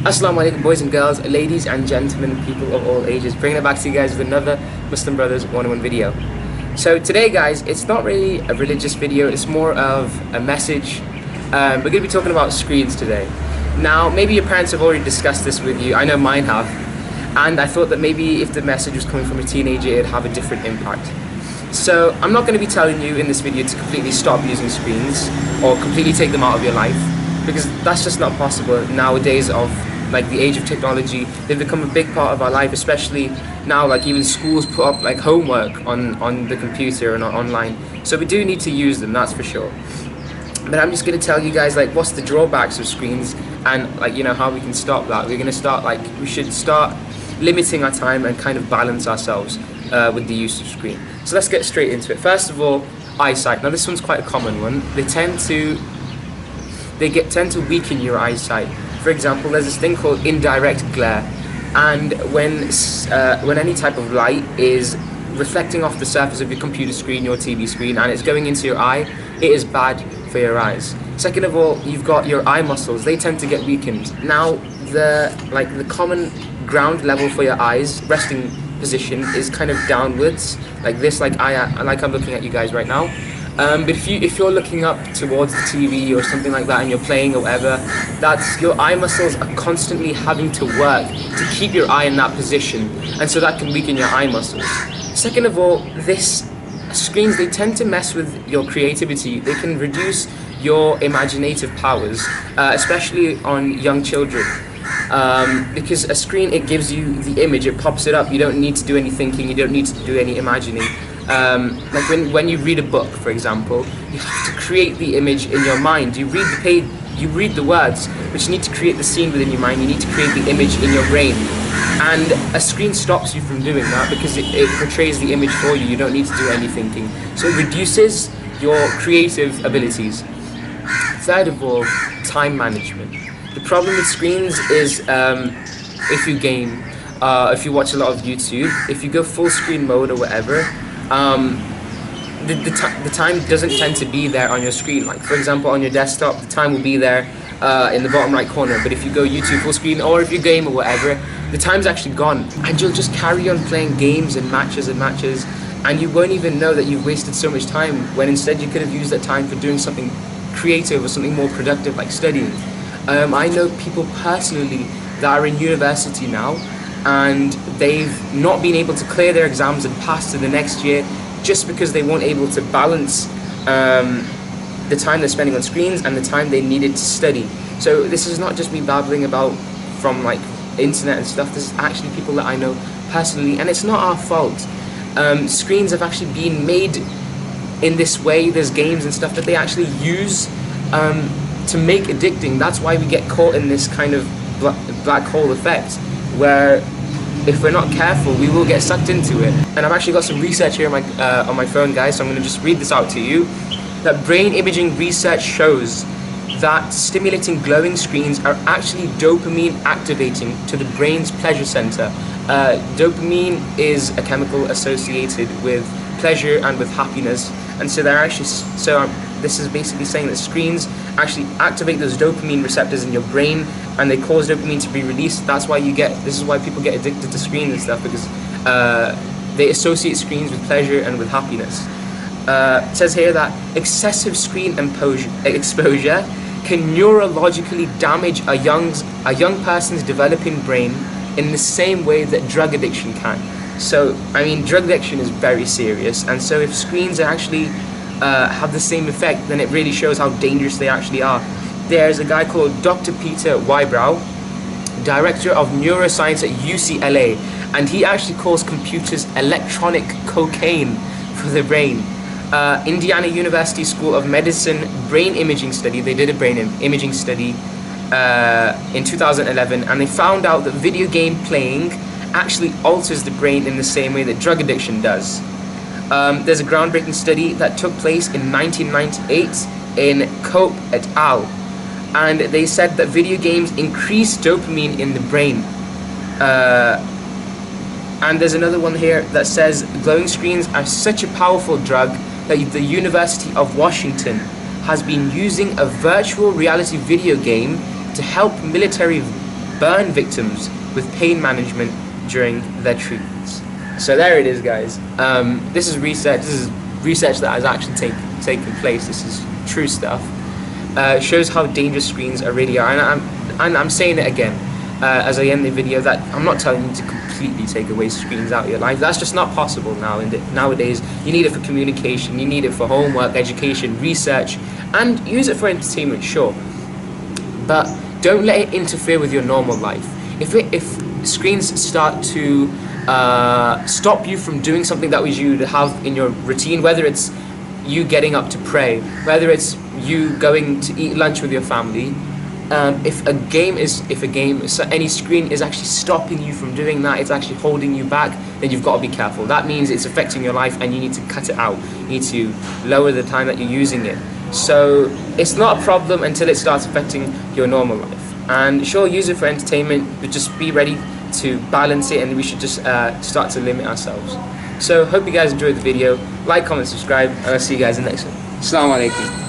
Assalamu alaikum, boys and girls, ladies and gentlemen, people of all ages. Bringing it back to you guys with another Muslim Brothers 101 video. So today, guys, it's not really a religious video, it's more of a message. We're going to be talking about screens today. Now, maybe your parents have already discussed this with you. I know mine have. And I thought that maybe if the message was coming from a teenager, it'd have a different impact. So I'm not going to be telling you in this video to completely stop using screens or completely take them out of your life, because that's just not possible nowadays. Of like the age of technology, they've become a big part of our life, especially now. Like even schools put up like homework on the computer and online, so we do need to use them, that's for sure. But I'm just going to tell you guys like what's the drawbacks of screens and like, you know, how we can stop that. We're going to start we should start limiting our time and kind of balance ourselves with the use of screen. So let's get straight into it. First of all, eyesight. Now this one's quite a common one. They tend to weaken your eyesight. For example, there's this thing called indirect glare, and when any type of light is reflecting off the surface of your computer screen, your TV screen, and it's going into your eye, it is bad for your eyes. Second of all, you've got your eye muscles. They tend to get weakened. Now, the common ground level for your eyes, resting position, is kind of downwards, like this, like I'm looking at you guys right now. But if you're looking up towards the TV or something like that and you're playing or whatever, that's your eye muscles are constantly having to work to keep your eye in that position, and so that can weaken your eye muscles. Second of all, screens, they tend to mess with your creativity. They can reduce your imaginative powers, especially on young children. Because a screen, it gives you the image, it pops it up. You don't need to do any thinking, you don't need to do any imagining. Like when you read a book, for example, you have to create the image in your mind. You read the page, you read the words, but you need to create the scene within your mind. You need to create the image in your brain. And a screen stops you from doing that because it portrays the image for you. You don't need to do any thinking. So it reduces your creative abilities. Third of all, time management. The problem with screens is if you game, if you watch a lot of YouTube, if you go full screen mode or whatever, the time doesn't tend to be there on your screen. Like for example, on your desktop, the time will be there in the bottom right corner, but if you go YouTube full screen or if you game or whatever, the time's actually gone, and you'll just carry on playing games and matches, and you won't even know that you've wasted so much time, when instead you could have used that time for doing something creative or something more productive, like studying. I know people personally that are in university now, and they've not been able to clear their exams and pass to the next year just because they weren't able to balance the time they're spending on screens and the time they needed to study. So this is not just me babbling about from like internet and stuff. This is actually people that I know personally, and it's not our fault. Screens have actually been made in this way. There's games and stuff that they actually use to make addicting. That's why we get caught in this kind of black hole effect, where if we're not careful, we will get sucked into it. And I've actually got some research here on my phone, guys, so I'm going to just read this out to you. That brain imaging research shows that stimulating glowing screens are actually dopamine activating to the brain's pleasure center. Dopamine is a chemical associated with pleasure and with happiness, and so they're actually this is basically saying that screens actually activate those dopamine receptors in your brain, and they cause dopamine to be released. That's why this is why people get addicted to screens and stuff, because they associate screens with pleasure and with happiness. It says here that excessive screen exposure can neurologically damage a young person's developing brain in the same way that drug addiction can. So, I mean, drug addiction is very serious, and so if screens are actually have the same effect, then it really shows how dangerous they actually are. There's a guy called Dr. Peter Whybrow, Director of Neuroscience at UCLA, and he actually calls computers electronic cocaine for the brain. Indiana University School of Medicine brain imaging study, they did a brain imaging study in 2011, and they found out that video game playing actually alters the brain in the same way that drug addiction does. There's a groundbreaking study that took place in 1998 in Cope et al. And they said that video games increase dopamine in the brain. And there's another one here that says glowing screens are such a powerful drug that the University of Washington has been using a virtual reality video game to help military burn victims with pain management during their treatments. So there it is, guys. This is research. This is research that has actually taken place. This is true stuff. Shows how dangerous screens are really are, and I'm saying it again as I end the video, that I'm not telling you to completely take away screens out of your life. That's just not possible now. Nowadays, you need it for communication, you need it for homework, education, research, and use it for entertainment, sure. But don't let it interfere with your normal life. If screens start to stop you from doing something that you'd have in your routine, whether it's you getting up to pray, whether it's you going to eat lunch with your family, if any screen is actually stopping you from doing that, it's actually holding you back, then you've got to be careful. That means it's affecting your life and you need to cut it out. You need to lower the time that you're using it. So it's not a problem until it starts affecting your normal life. And sure, use it for entertainment, but just be ready to balance it, and we should just start to limit ourselves. So hope you guys enjoyed the video. Like, comment, subscribe, and I'll see you guys in the next one. Assalamu alaikum.